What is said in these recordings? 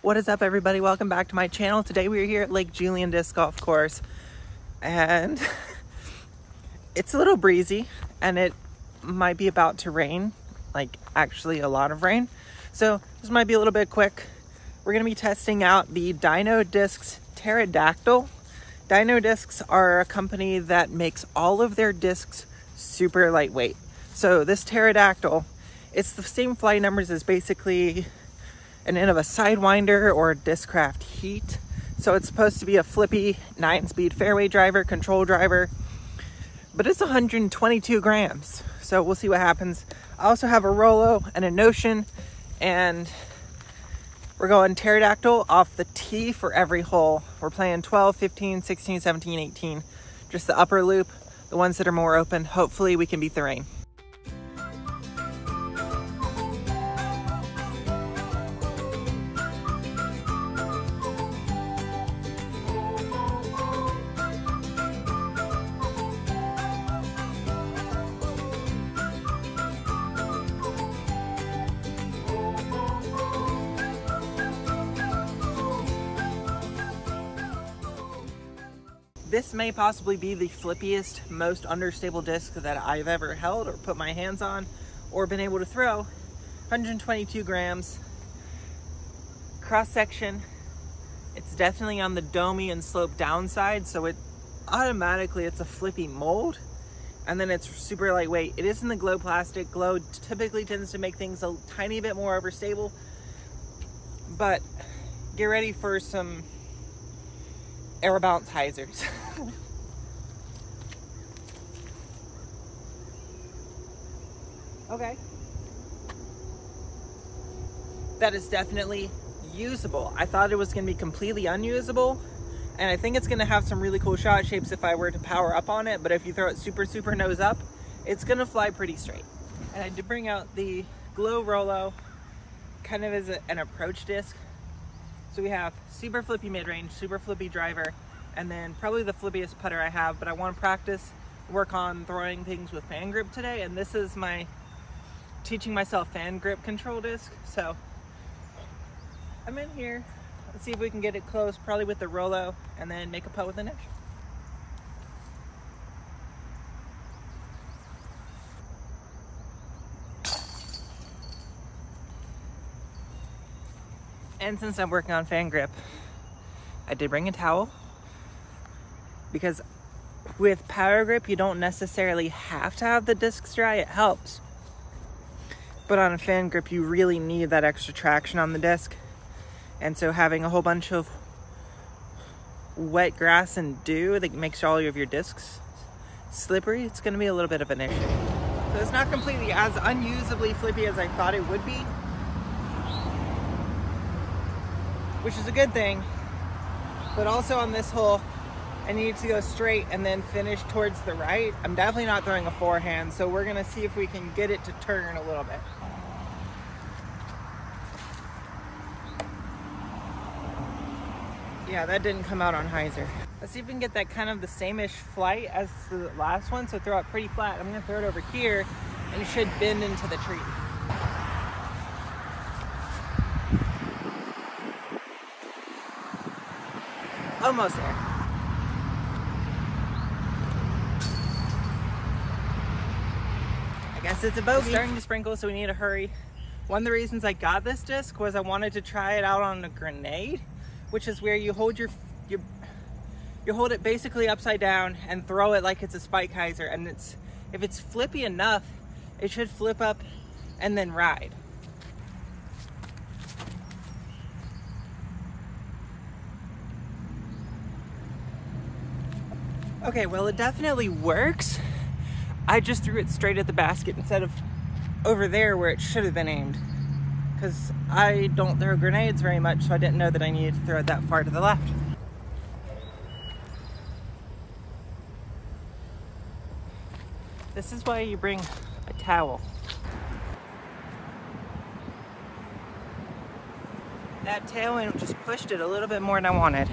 What is up, everybody? Welcome back to my channel. Today we are here at Lake Julian Disc Golf Course, and it's a little breezy and it might be about to rain, like actually a lot of rain. So this might be a little bit quick. We're going to be testing out the Dino discs Pterodactyl. Dino discs are a company that makes all of their discs super lightweight. So this Pterodactyl, it's the same flight numbers as basically an end of a Sidewinder or a Discraft Heat. So it's supposed to be a flippy 9-speed fairway driver, control driver, but it's 122 grams. So we'll see what happens. I also have a Rollo and a Notion, and we're going Pterodactyl off the tee for every hole. We're playing 12, 15, 16, 17, 18. Just the upper loop, the ones that are more open. Hopefully we can beat the rain. This may possibly be the flippiest, most understable disc that I've ever held or put my hands on or been able to throw. 122 grams. Cross section, it's definitely on the domey and slope downside, so it automatically, it's a flippy mold, and then it's super lightweight. It is in the glow plastic. Glow typically tends to make things a tiny bit more overstable, but get ready for some air bounce hyzers. Okay. That is definitely usable. I thought it was going to be completely unusable, and I think it's going to have some really cool shot shapes if I were to power up on it, but if you throw it super nose up, it's going to fly pretty straight. And I did bring out the Glow Rollo kind of as an approach disc. So we have super flippy mid-range, super flippy driver, and then probably the flippiest putter I have, but I want to practice, work on throwing things with fan grip today, and this is my teaching myself fan grip control disc. So I'm in here. Let's see if we can get it close, probably with the Rollo, and then make a putt with the Notion. And since I'm working on fan grip, I did bring a towel, because with power grip, you don't necessarily have to have the discs dry. It helps. But on a fan grip, you really need that extra traction on the disc. And so having a whole bunch of wet grass and dew that makes all of your discs slippery, it's going to be a little bit of an issue. So it's not completely as unusably flippy as I thought it would be, which is a good thing. But also on this hole, I need to go straight and then finish towards the right. I'm definitely not throwing a forehand, so we're gonna see if we can get it to turn a little bit. Yeah, that didn't come out on hyzer. Let's see if we can get that kind of the same-ish flight as the last one, so throw it pretty flat. I'm gonna throw it over here, and it should bend into the tree. Almost there. I guess it's a bogey. It's starting to sprinkle, so we need to hurry. One of the reasons I got this disc was I wanted to try it out on a grenade, which is where you hold you hold it basically upside down and throw it like it's a spike hyzer, and if it's flippy enough, it should flip up and then ride. Okay, well, it definitely works. I just threw it straight at the basket instead of over there where it should have been aimed, because I don't throw grenades very much, so I didn't know that I needed to throw it that far to the left. This is why you bring a towel. That tailwind just pushed it a little bit more than I wanted.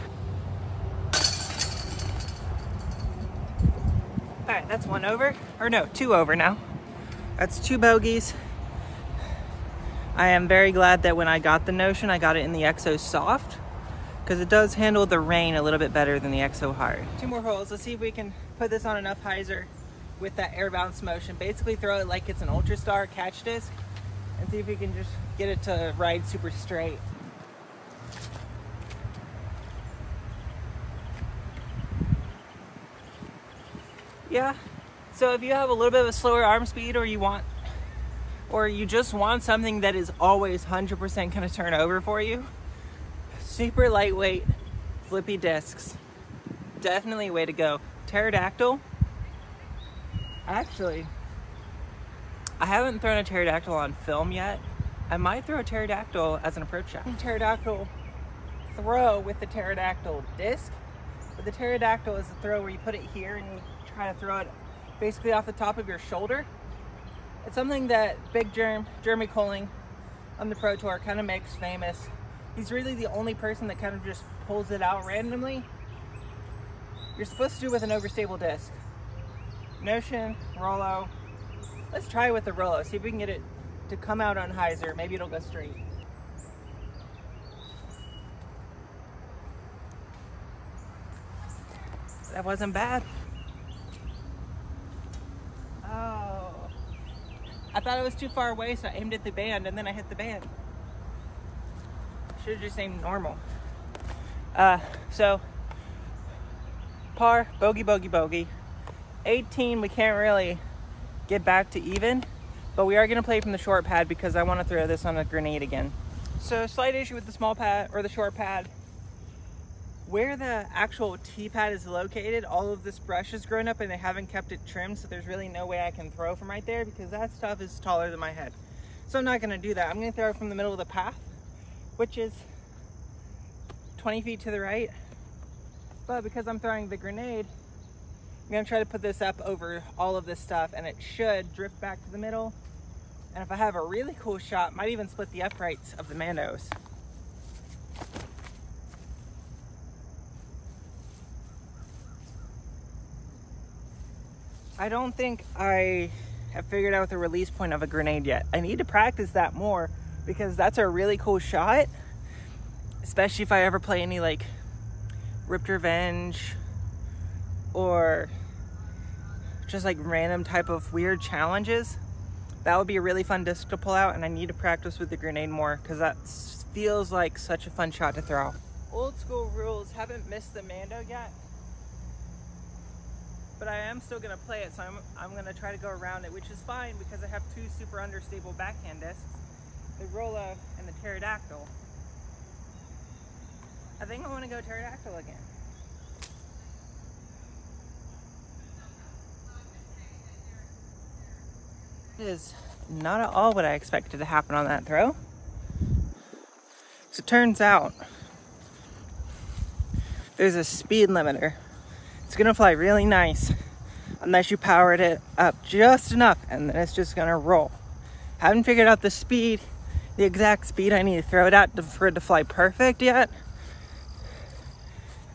All right, that's one over, or no, two over now. That's two bogeys. I am very glad that when I got the Notion, I got it in the Exo Soft, because it does handle the rain a little bit better than the Exo Hard. 2 more holes. Let's see if we can put this on enough hyzer with that air bounce motion. Basically throw it like it's an Ultra Star catch disc and see if we can just get it to ride super straight. Yeah, so if you have a little bit of a slower arm speed, or you just want something that is always 100% gonna turn over for you, super lightweight flippy discs, definitely a way to go. Pterodactyl, actually, I haven't thrown a Pterodactyl on film yet. I might throw a Pterodactyl as an approach shot. Pterodactyl throw with the Pterodactyl disc, but the Pterodactyl is the throw where you put it here and you try to throw it basically off the top of your shoulder. It's something that Big Jeremy Colling on the Pro Tour kind of makes famous. He's really the only person that kind of just pulls it out randomly. You're supposed to do it with an overstable disc. Notion, Rollo. Let's try it with the Rollo, see if we can get it to come out on hyzer. Maybe it'll go straight. That wasn't bad. Oh. I thought it was too far away, so I aimed at the band and then I hit the band. Should have just aimed normal. So par, bogey, bogey, bogey. 18, we can't really get back to even, but we are gonna play from the short pad because I want to throw this on a grenade again. So slight issue with the small pad or the short pad. Where the actual tee pad is located, all of this brush has grown up and they haven't kept it trimmed, so there's really no way I can throw from right there because that stuff is taller than my head. So I'm not gonna do that. I'm gonna throw it from the middle of the path, which is 20 feet to the right. But because I'm throwing the grenade, I'm gonna try to put this up over all of this stuff and it should drift back to the middle. And if I have a really cool shot, might even split the uprights of the Mandos. I don't think I have figured out the release point of a grenade yet. I need to practice that more because that's a really cool shot, especially if I ever play any like Ripped Revenge or just like random type of weird challenges. That would be a really fun disc to pull out, and I need to practice with the grenade more because that feels like such a fun shot to throw. Old school rules, haven't missed the Mando yet, but I am still gonna play it, so I'm gonna try to go around it, which is fine because I have 2 super understable backhand discs, the Rollo and the Pterodactyl. I think I wanna go Pterodactyl again. It is not at all what I expected to happen on that throw. So it turns out there's a speed limiter. It's gonna fly really nice unless you powered it up just enough, and then it's just gonna roll. Haven't figured out the speed, the exact speed I need to throw it at for it to fly perfect yet.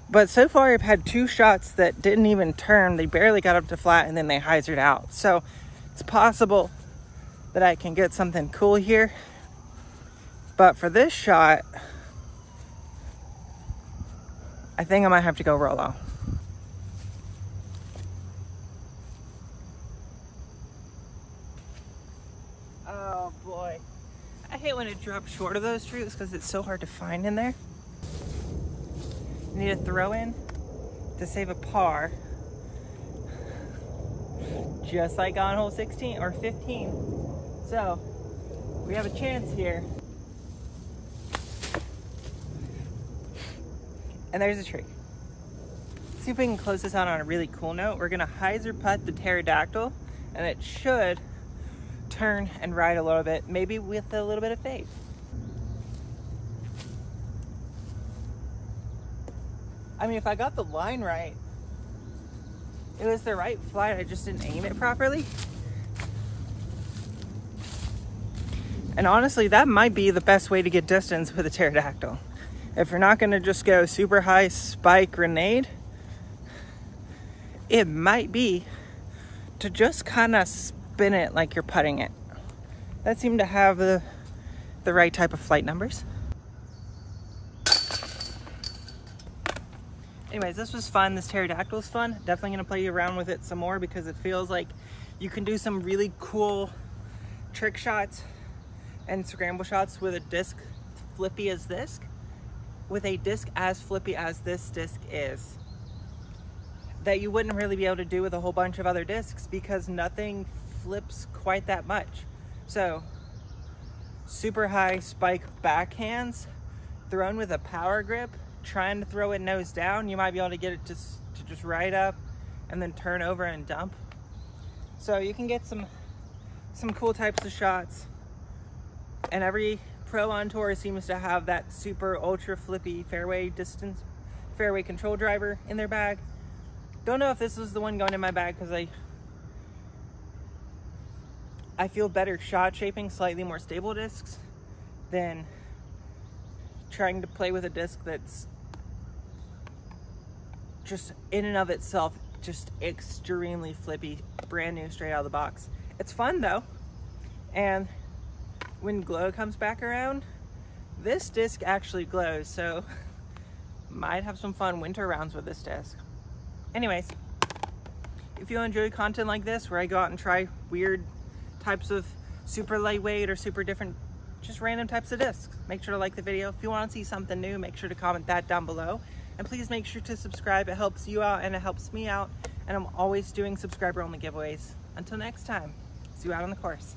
But so far I've had 2 shots that didn't even turn. They barely got up to flat and then they hyzered out. So it's possible that I can get something cool here. But for this shot, I think I might have to go Rollo. Oh boy. I hate when it drops short of those trees because it's so hard to find in there. You need a throw in to save a par. Just like on hole 16 or 15. So we have a chance here. And there's a tree. Let's see if we can close this out on a really cool note. We're gonna hyzer putt the Pterodactyl and it should turn and ride a little bit, maybe with a little bit of faith. I mean, if I got the line right, it was the right flight, I just didn't aim it properly. And honestly, that might be the best way to get distance with a Pterodactyl. If you're not gonna just go super high spike grenade, it might be to just kind of spin it like you're putting it. That seemed to have the the right type of flight numbers. Anyways, this was fun. This pterodactyl was fun. Definitely gonna play around with it some more because it feels like you can do some really cool trick shots and scramble shots with a disc flippy as this, with a disc as flippy as this disc is, that you wouldn't really be able to do with a whole bunch of other discs because nothing flips quite that much. So super high spike backhands thrown with a power grip, trying to throw it nose down, you might be able to get it to just right up and then turn over and dump. So you can get some cool types of shots, and every pro on tour seems to have that super ultra flippy fairway control driver in their bag. Don't know if this is the one going in my bag because I feel better shot shaping slightly more stable discs than trying to play with a disc that's just in and of itself just extremely flippy, brand new, straight out of the box. It's fun though, and when glow comes back around, this disc actually glows, so might have some fun winter rounds with this disc. Anyways, if you enjoy content like this where I go out and try weird types of super lightweight or super different, just random types of discs, make sure to like the video. If you want to see something new, make sure to comment that down below, and please make sure to subscribe. It helps you out and it helps me out, and I'm always doing subscriber only giveaways. Until next time, see you out on the course.